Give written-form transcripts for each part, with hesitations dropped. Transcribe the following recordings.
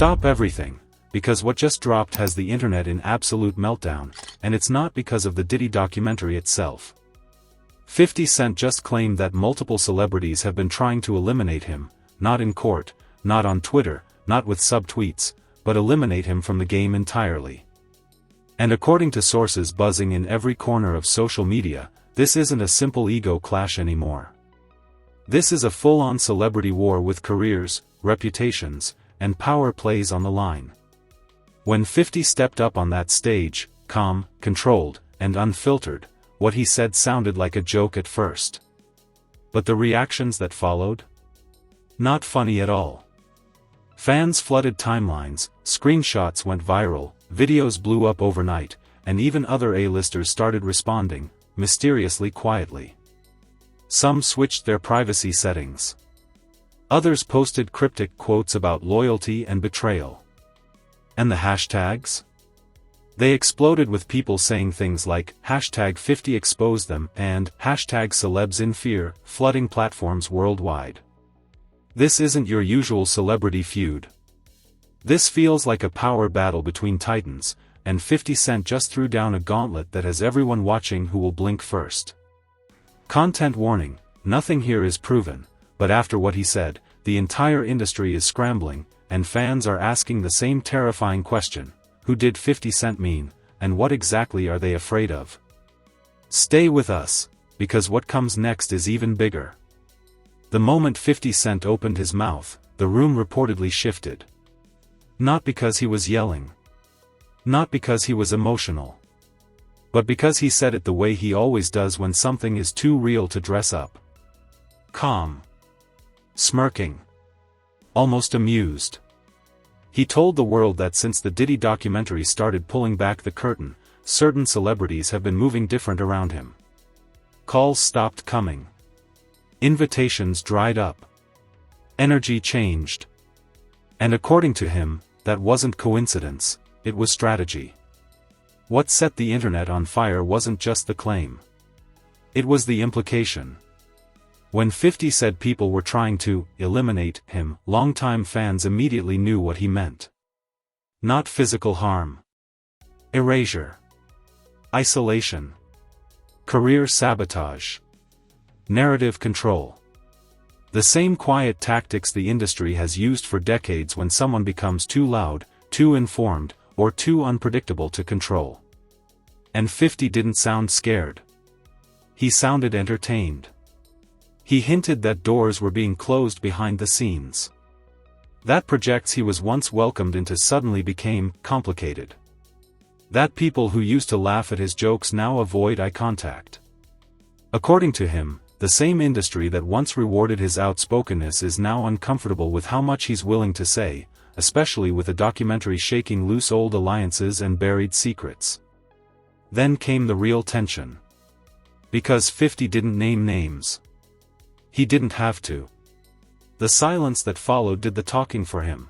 Stop everything, because what just dropped has the internet in absolute meltdown, and it's not because of the Diddy documentary itself. 50 Cent just claimed that multiple celebrities have been trying to eliminate him, not in court, not on Twitter, not with subtweets, but eliminate him from the game entirely. And according to sources buzzing in every corner of social media, this isn't a simple ego clash anymore. This is a full-on celebrity war with careers, reputations, and power plays on the line. When 50 stepped up on that stage, calm, controlled, and unfiltered, what he said sounded like a joke at first. But the reactions that followed? Not funny at all. Fans flooded timelines, screenshots went viral, videos blew up overnight, and even other A-listers started responding, mysteriously quietly. Some switched their privacy settings. Others posted cryptic quotes about loyalty and betrayal. And the hashtags? They exploded with people saying things like #50 expose them and #celebs in fear, flooding platforms worldwide. This isn't your usual celebrity feud. This feels like a power battle between titans, and 50 Cent just threw down a gauntlet that has everyone watching who will blink first. Content warning: nothing here is proven, but after what he said, the entire industry is scrambling, and fans are asking the same terrifying question: who did 50 Cent mean, and what exactly are they afraid of? Stay with us, because what comes next is even bigger. The moment 50 Cent opened his mouth, the room reportedly shifted. Not because he was yelling. Not because he was emotional. But because he said it the way he always does when something is too real to dress up. Calm. Smirking. Almost amused. He told the world that since the Diddy documentary started pulling back the curtain, certain celebrities have been moving different around him. Calls stopped coming. Invitations dried up. Energy changed. And according to him, that wasn't coincidence, it was strategy. What set the internet on fire wasn't just the claim. It was the implication. When 50 said people were trying to eliminate him, longtime fans immediately knew what he meant. Not physical harm. Erasure. Isolation. Career sabotage. Narrative control. The same quiet tactics the industry has used for decades when someone becomes too loud, too informed, or too unpredictable to control. And 50 didn't sound scared. He sounded entertained. He hinted that doors were being closed behind the scenes. That projects he was once welcomed into suddenly became complicated. That people who used to laugh at his jokes now avoid eye contact. According to him, the same industry that once rewarded his outspokenness is now uncomfortable with how much he's willing to say, especially with a documentary shaking loose old alliances and buried secrets. Then came the real tension. Because 50 didn't name names. He didn't have to. The silence that followed did the talking for him.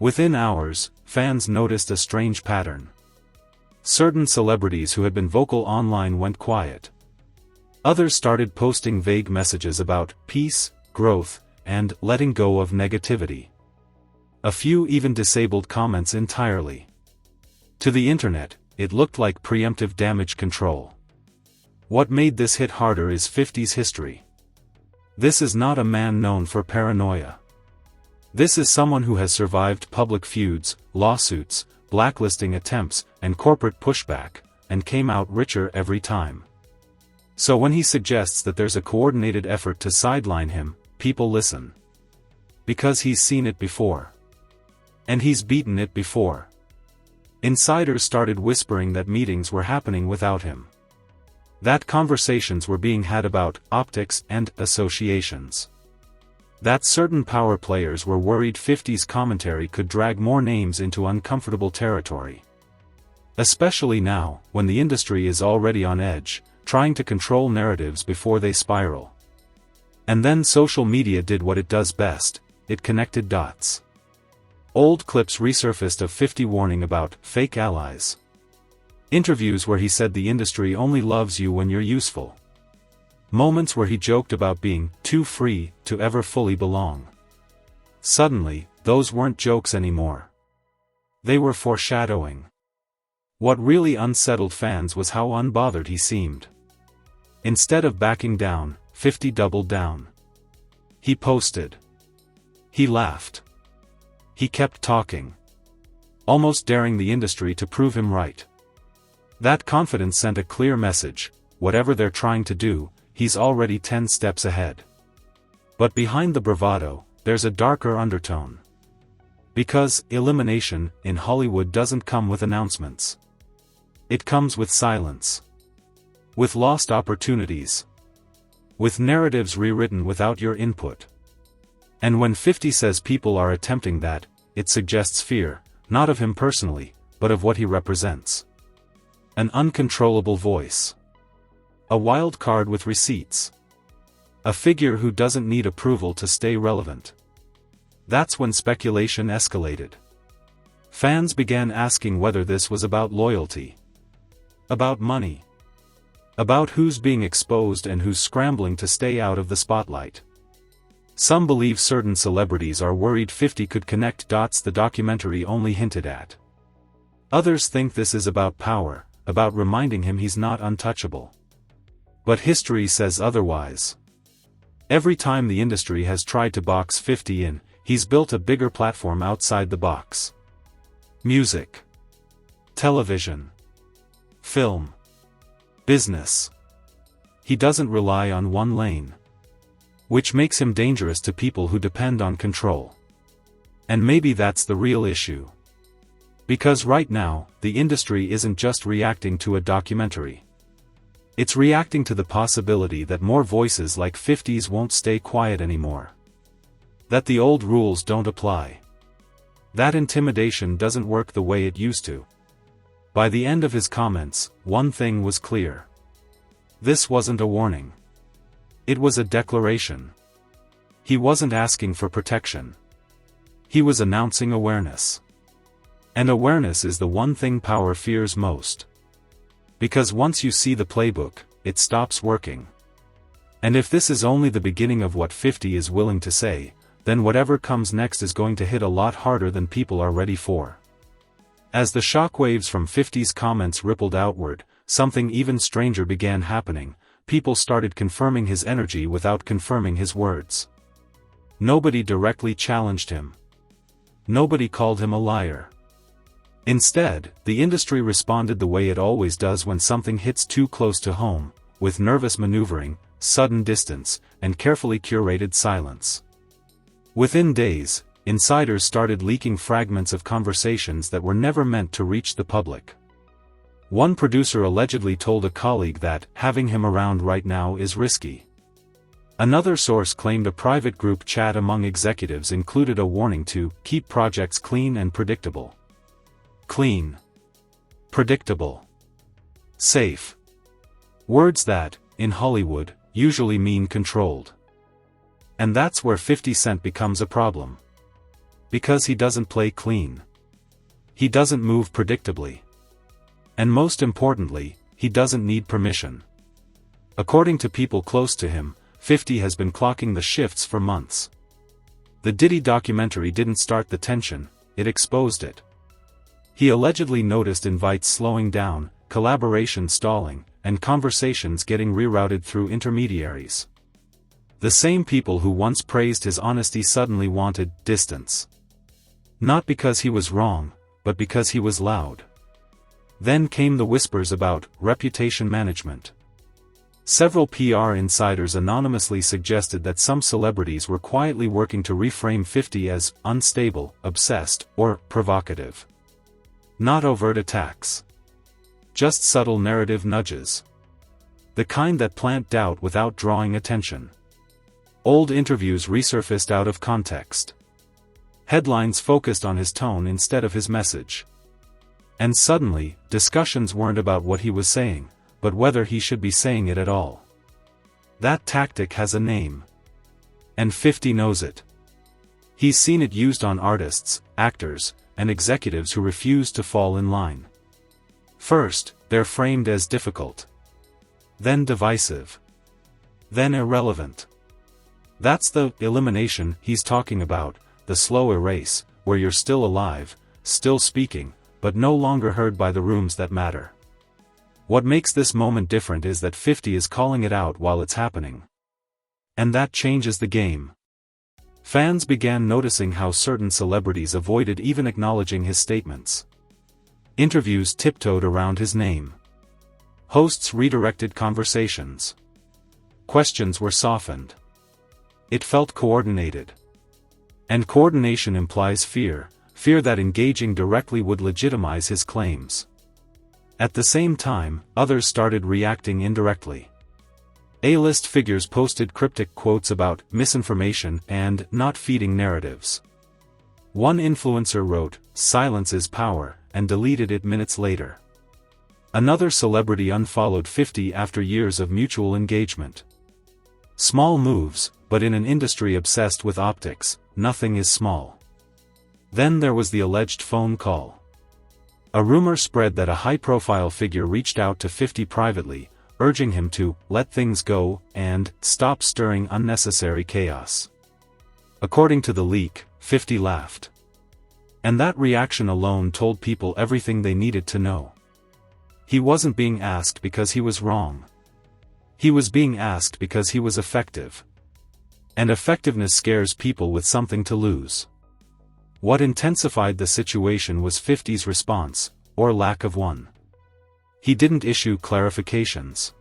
Within hours, fans noticed a strange pattern. Certain celebrities who had been vocal online went quiet. Others started posting vague messages about peace, growth, and letting go of negativity. A few even disabled comments entirely. To the internet, it looked like preemptive damage control. What made this hit harder is 50's history. This is not a man known for paranoia. This is someone who has survived public feuds, lawsuits, blacklisting attempts, and corporate pushback, and came out richer every time. So when he suggests that there's a coordinated effort to sideline him, people listen. Because he's seen it before. And he's beaten it before. Insiders started whispering that meetings were happening without him. That conversations were being had about optics and associations. That certain power players were worried 50's commentary could drag more names into uncomfortable territory. Especially now, when the industry is already on edge, trying to control narratives before they spiral. And then social media did what it does best, it connected dots. Old clips resurfaced of 50 warning about fake allies. Interviews where he said the industry only loves you when you're useful. Moments where he joked about being too free to ever fully belong. Suddenly, those weren't jokes anymore. They were foreshadowing. What really unsettled fans was how unbothered he seemed. Instead of backing down, 50 doubled down. He posted. He laughed. He kept talking. Almost daring the industry to prove him right. That confidence sent a clear message: whatever they're trying to do, he's already 10 steps ahead. But behind the bravado, there's a darker undertone. Because elimination in Hollywood doesn't come with announcements. It comes with silence. With lost opportunities. With narratives rewritten without your input. And when 50 says people are attempting that, it suggests fear, not of him personally, but of what he represents. An uncontrollable voice. A wild card with receipts. A figure who doesn't need approval to stay relevant. That's when speculation escalated. Fans began asking whether this was about loyalty. About money. About who's being exposed and who's scrambling to stay out of the spotlight. Some believe certain celebrities are worried 50 could connect dots the documentary only hinted at. Others think this is about power, about reminding him he's not untouchable. But history says otherwise. Every time the industry has tried to box 50 in, he's built a bigger platform outside the box. Music. Television. Film. Business. He doesn't rely on one lane. Which makes him dangerous to people who depend on control. And maybe that's the real issue. Because right now, the industry isn't just reacting to a documentary. It's reacting to the possibility that more voices like 50's won't stay quiet anymore. That the old rules don't apply. That intimidation doesn't work the way it used to. By the end of his comments, one thing was clear. This wasn't a warning. It was a declaration. He wasn't asking for protection. He was announcing awareness. And awareness is the one thing power fears most. Because once you see the playbook, it stops working. And if this is only the beginning of what 50 is willing to say, then whatever comes next is going to hit a lot harder than people are ready for. As the shockwaves from 50's comments rippled outward, something even stranger began happening. People started confirming his energy without confirming his words. Nobody directly challenged him. Nobody called him a liar. Instead, the industry responded the way it always does when something hits too close to home, with nervous maneuvering, sudden distance, and carefully curated silence. Within days, insiders started leaking fragments of conversations that were never meant to reach the public. One producer allegedly told a colleague that having him around right now is risky. Another source claimed a private group chat among executives included a warning to keep projects clean and predictable. Clean. Predictable. Safe. Words that, in Hollywood, usually mean controlled. And that's where 50 Cent becomes a problem. Because he doesn't play clean. He doesn't move predictably. And most importantly, he doesn't need permission. According to people close to him, 50 has been clocking the shifts for months. The Diddy documentary didn't start the tension, it exposed it. He allegedly noticed invites slowing down, collaboration stalling, and conversations getting rerouted through intermediaries. The same people who once praised his honesty suddenly wanted distance. Not because he was wrong, but because he was loud. Then came the whispers about reputation management. Several PR insiders anonymously suggested that some celebrities were quietly working to reframe 50 as unstable, obsessed, or provocative. Not overt attacks. Just subtle narrative nudges. The kind that plant doubt without drawing attention. Old interviews resurfaced out of context. Headlines focused on his tone instead of his message. And suddenly, discussions weren't about what he was saying, but whether he should be saying it at all. That tactic has a name. And 50 knows it. He's seen it used on artists, actors, and executives who refuse to fall in line. First, they're framed as difficult. Then divisive. Then irrelevant. That's the elimination he's talking about, the slow erase, where you're still alive, still speaking, but no longer heard by the rooms that matter. What makes this moment different is that 50 is calling it out while it's happening. And that changes the game. Fans began noticing how certain celebrities avoided even acknowledging his statements. Interviews tiptoed around his name. Hosts redirected conversations. Questions were softened. It felt coordinated. And coordination implies fear that engaging directly would legitimize his claims. At the same time, others started reacting indirectly. A-list figures posted cryptic quotes about misinformation and not feeding narratives. One influencer wrote, "Silence is power," and deleted it minutes later. Another celebrity unfollowed 50 after years of mutual engagement. Small moves, but in an industry obsessed with optics, nothing is small. Then there was the alleged phone call. A rumor spread that a high-profile figure reached out to 50 privately, urging him to let things go and stop stirring unnecessary chaos. According to the leak, 50 laughed. And that reaction alone told people everything they needed to know. He wasn't being asked because he was wrong. He was being asked because he was effective. And effectiveness scares people with something to lose. What intensified the situation was 50's response, or lack of one. He didn't issue clarifications.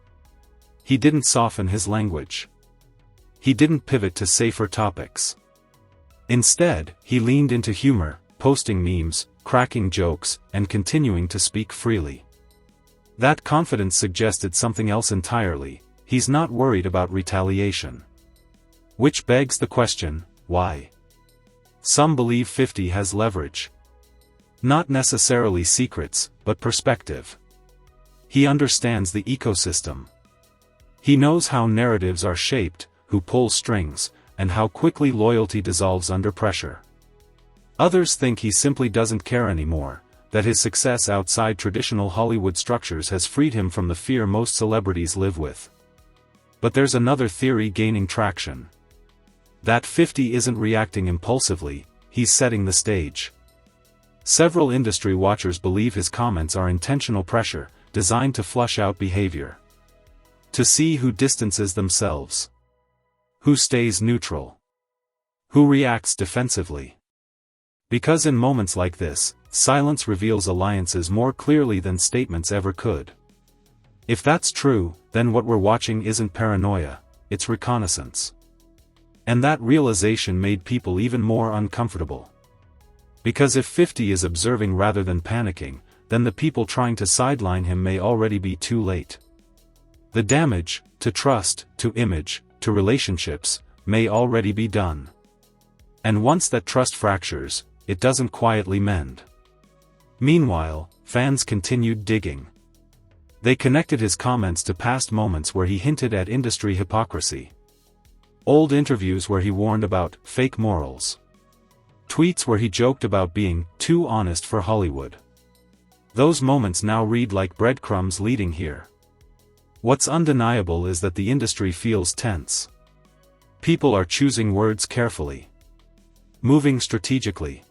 He didn't soften his language. He didn't pivot to safer topics. Instead, he leaned into humor, posting memes, cracking jokes, and continuing to speak freely. That confidence suggested something else entirely: he's not worried about retaliation. Which begs the question, why? Some believe 50 has leverage. Not necessarily secrets, but perspective. He understands the ecosystem. He knows how narratives are shaped, who pulls strings, and how quickly loyalty dissolves under pressure. Others think he simply doesn't care anymore, that his success outside traditional Hollywood structures has freed him from the fear most celebrities live with. But there's another theory gaining traction. That 50 isn't reacting impulsively, he's setting the stage. Several industry watchers believe his comments are intentional pressure, designed to flush out behavior. To see who distances themselves. Who stays neutral. Who reacts defensively. Because in moments like this, silence reveals alliances more clearly than statements ever could. If that's true, then what we're watching isn't paranoia, it's reconnaissance. And that realization made people even more uncomfortable. Because if 50 is observing rather than panicking, then the people trying to sideline him may already be too late. The damage, to trust, to image, to relationships, may already be done. And once that trust fractures, it doesn't quietly mend. Meanwhile, fans continued digging. They connected his comments to past moments where he hinted at industry hypocrisy. Old interviews where he warned about fake morals. Tweets where he joked about being too honest for Hollywood. Those moments now read like breadcrumbs leading here. What's undeniable is that the industry feels tense. People are choosing words carefully. Moving strategically.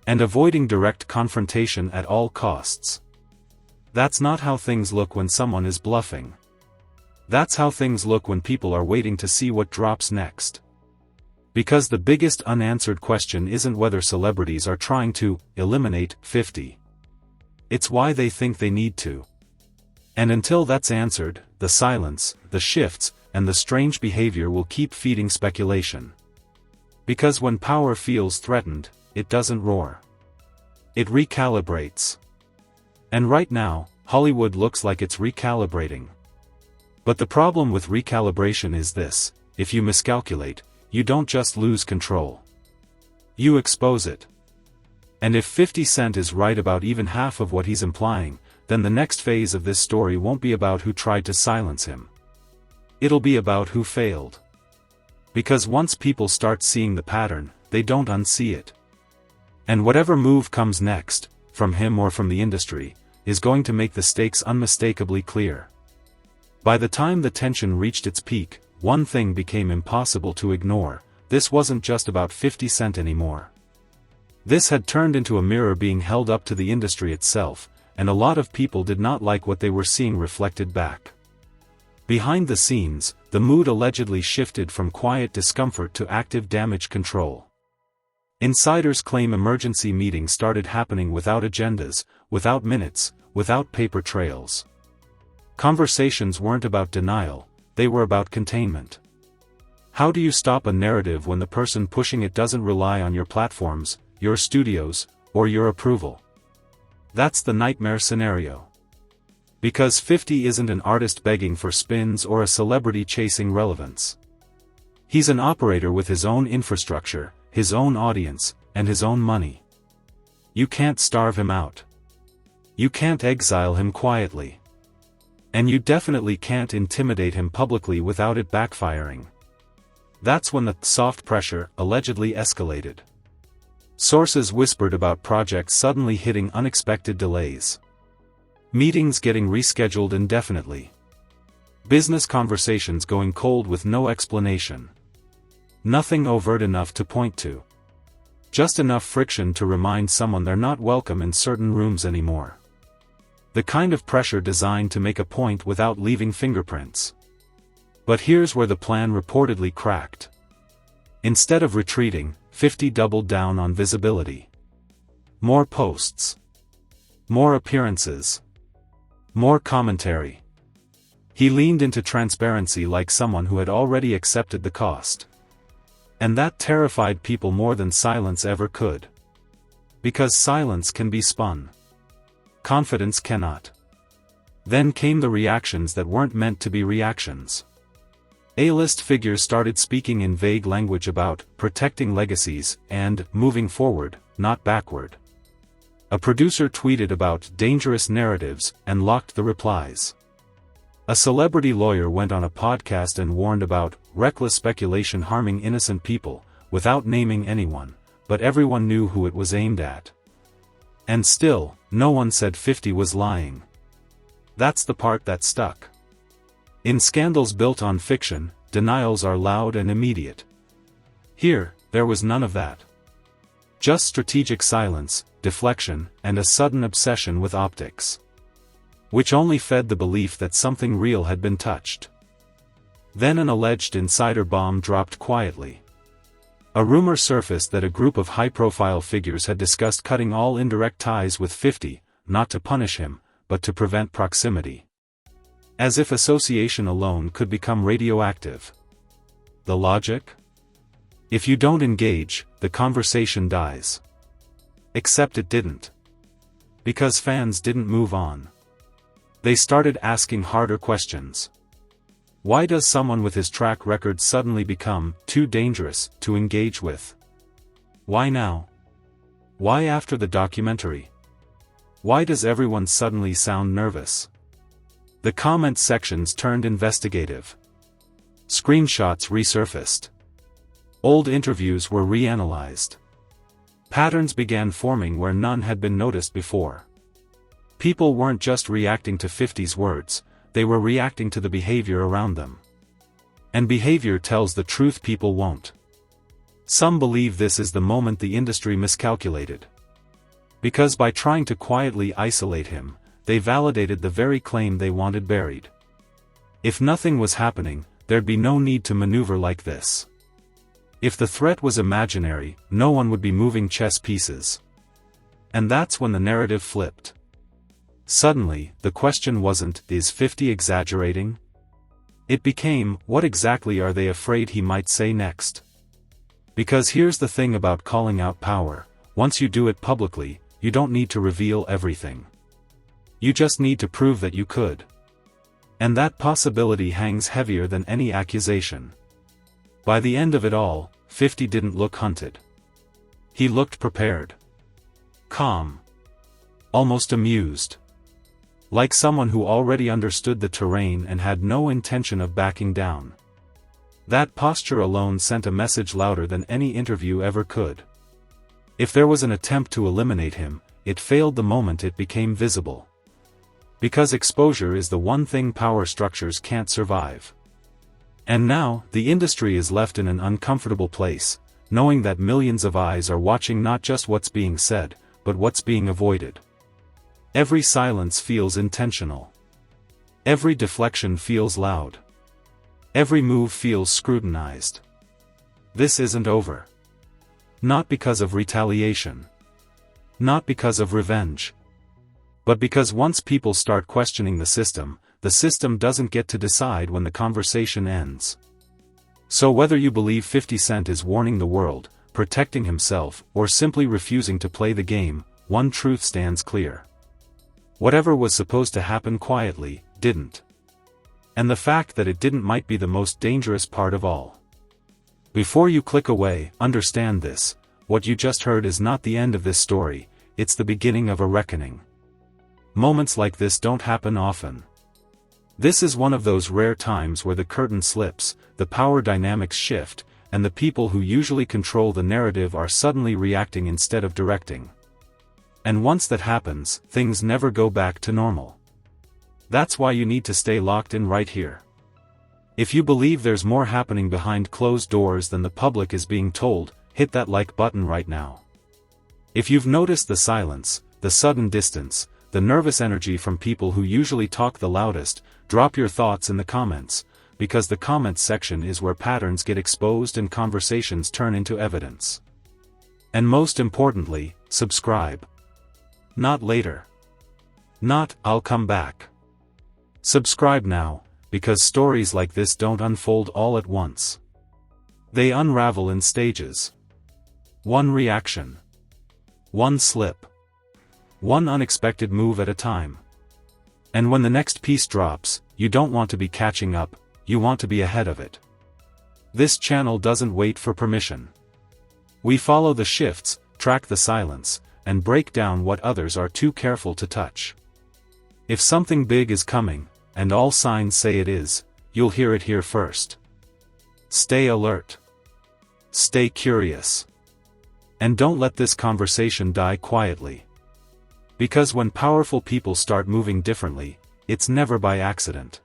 And avoiding direct confrontation at all costs. That's not how things look when someone is bluffing. That's how things look when people are waiting to see what drops next. Because the biggest unanswered question isn't whether celebrities are trying to eliminate 50. It's why they think they need to. And until that's answered, the silence, the shifts, and the strange behavior will keep feeding speculation. Because when power feels threatened, it doesn't roar. It recalibrates. And right now, Hollywood looks like it's recalibrating. But the problem with recalibration is this: if you miscalculate, you don't just lose control. You expose it. And if 50 Cent is right about even half of what he's implying, then the next phase of this story won't be about who tried to silence him. It'll be about who failed. Because once people start seeing the pattern, they don't unsee it. And whatever move comes next, from him or from the industry, is going to make the stakes unmistakably clear. By the time the tension reached its peak, one thing became impossible to ignore: this wasn't just about 50 Cent anymore. This had turned into a mirror being held up to the industry itself, and a lot of people did not like what they were seeing reflected back. Behind the scenes, the mood allegedly shifted from quiet discomfort to active damage control. Insiders claim emergency meetings started happening without agendas, without minutes, without paper trails. Conversations weren't about denial, they were about containment. How do you stop a narrative when the person pushing it doesn't rely on your platforms, your studios, or your approval? That's the nightmare scenario. Because 50 isn't an artist begging for spins or a celebrity chasing relevance. He's an operator with his own infrastructure, his own audience, and his own money. You can't starve him out. You can't exile him quietly. And you definitely can't intimidate him publicly without it backfiring. That's when the soft pressure allegedly escalated. Sources whispered about projects suddenly hitting unexpected delays. Meetings getting rescheduled indefinitely. Business conversations going cold with no explanation. Nothing overt enough to point to. Just enough friction to remind someone they're not welcome in certain rooms anymore. The kind of pressure designed to make a point without leaving fingerprints. But here's where the plan reportedly cracked. Instead of retreating, 50 doubled down on visibility. More posts. More appearances. More commentary. He leaned into transparency like someone who had already accepted the cost. And that terrified people more than silence ever could. Because silence can be spun. Confidence cannot. Then came the reactions that weren't meant to be reactions. A-list figures started speaking in vague language about protecting legacies and moving forward, not backward. A producer tweeted about dangerous narratives and locked the replies. A celebrity lawyer went on a podcast and warned about reckless speculation harming innocent people, without naming anyone, but everyone knew who it was aimed at. And still, no one said 50 was lying. That's the part that stuck. In scandals built on fiction, denials are loud and immediate. Here, there was none of that. Just strategic silence, deflection, and a sudden obsession with optics. Which only fed the belief that something real had been touched. Then an alleged insider bomb dropped quietly. A rumor surfaced that a group of high-profile figures had discussed cutting all indirect ties with 50, not to punish him, but to prevent proximity. As if association alone could become radioactive. The logic? If you don't engage, the conversation dies. Except it didn't. Because fans didn't move on. They started asking harder questions. Why does someone with his track record suddenly become too dangerous to engage with? Why now? Why after the documentary? Why does everyone suddenly sound nervous? The comment sections turned investigative. Screenshots resurfaced. Old interviews were reanalyzed. Patterns began forming where none had been noticed before. People weren't just reacting to 50's words, they were reacting to the behavior around them. And behavior tells the truth people won't. Some believe this is the moment the industry miscalculated. Because by trying to quietly isolate him, they validated the very claim they wanted buried. If nothing was happening, there'd be no need to maneuver like this. If the threat was imaginary, no one would be moving chess pieces. And that's when the narrative flipped. Suddenly, the question wasn't, is 50 exaggerating? It became, what exactly are they afraid he might say next? Because here's the thing about calling out power, once you do it publicly, you don't need to reveal everything. You just need to prove that you could. And that possibility hangs heavier than any accusation. By the end of it all, 50 didn't look hunted. He looked prepared. Calm. Almost amused. Like someone who already understood the terrain and had no intention of backing down. That posture alone sent a message louder than any interview ever could. If there was an attempt to eliminate him, it failed the moment it became visible. Because exposure is the one thing power structures can't survive. And now, the industry is left in an uncomfortable place, knowing that millions of eyes are watching not just what's being said, but what's being avoided. Every silence feels intentional. Every deflection feels loud. Every move feels scrutinized. This isn't over. Not because of retaliation. Not because of revenge. But because once people start questioning the system doesn't get to decide when the conversation ends. So whether you believe 50 Cent is warning the world, protecting himself, or simply refusing to play the game, one truth stands clear. Whatever was supposed to happen quietly, didn't. And the fact that it didn't might be the most dangerous part of all. Before you click away, understand this: what you just heard is not the end of this story, it's the beginning of a reckoning. Moments like this don't happen often. This is one of those rare times where the curtain slips, the power dynamics shift, and the people who usually control the narrative are suddenly reacting instead of directing. And once that happens, things never go back to normal. That's why you need to stay locked in right here. If you believe there's more happening behind closed doors than the public is being told, hit that like button right now. If you've noticed the silence, the sudden distance, the nervous energy from people who usually talk the loudest, drop your thoughts in the comments, because the comments section is where patterns get exposed and conversations turn into evidence. And most importantly, subscribe. Not later. Not, I'll come back. Subscribe now, because stories like this don't unfold all at once. They unravel in stages. One reaction. One slip. One unexpected move at a time. And when the next piece drops, you don't want to be catching up, you want to be ahead of it. This channel doesn't wait for permission. We follow the shifts, track the silence, and break down what others are too careful to touch. If something big is coming, and all signs say it is, you'll hear it here first. Stay alert. Stay curious. And don't let this conversation die quietly. Because when powerful people start moving differently, it's never by accident.